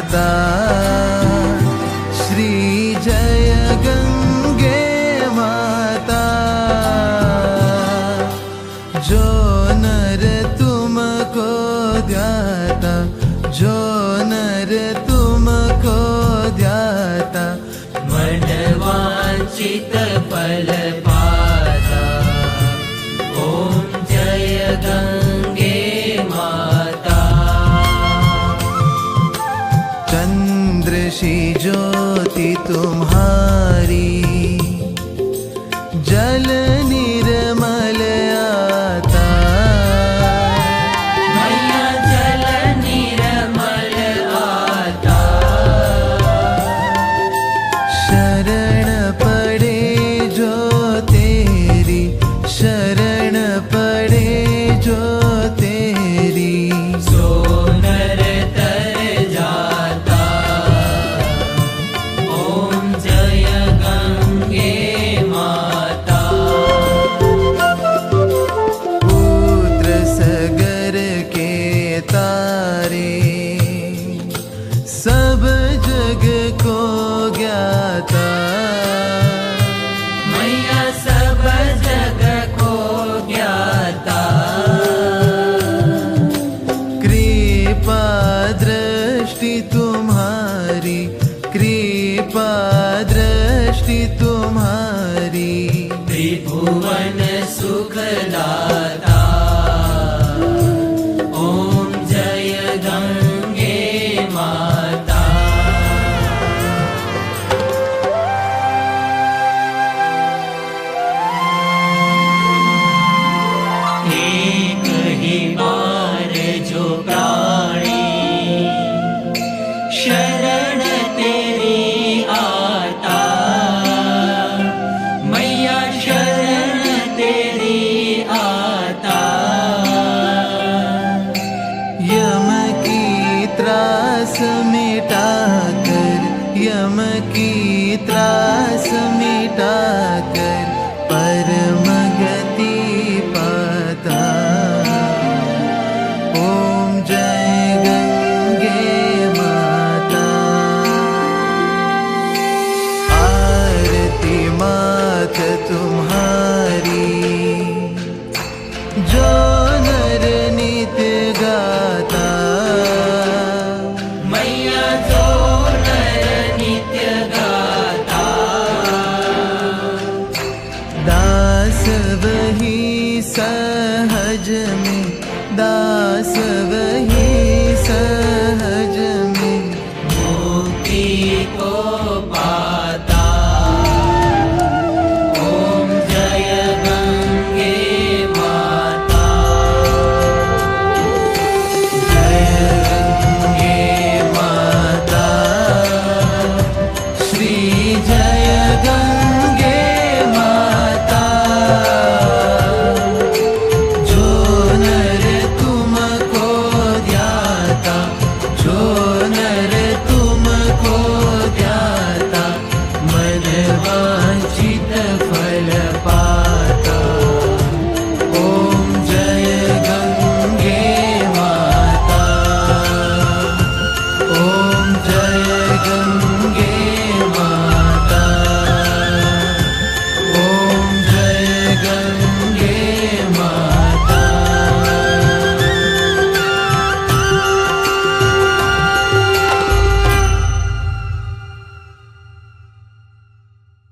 माता श्री जय गंगे माता। जो नर तुमको ध्याता, जो नर तुमको ध्याता, मन वांछित फल पाता। ओम जय गंगे माता। चंद्र सी ज्योति तुम्हारी, जल निर्मल आता। मैया जल निर्मल आता। शरण पड़े जो तेरी, शरण पड़े जो तेरी, सो नर तर जाता। ओम जय गंगे माता। पुत्र सगर के तारे, सब जग को ज्ञाता। मैया सब जग को ज्ञाता। कृपा दृष्टि तुम्हारी, कृपा दृष्टि तुम्हारी, त्रिभुवन सुखदाता। ओम जय गंगे माता। एक ही बार जो प्राणी शरण तेरी आता। मैया शरण तेरी आता। यम की त्रास मिटा कर, यम की त्रास मिटा कर,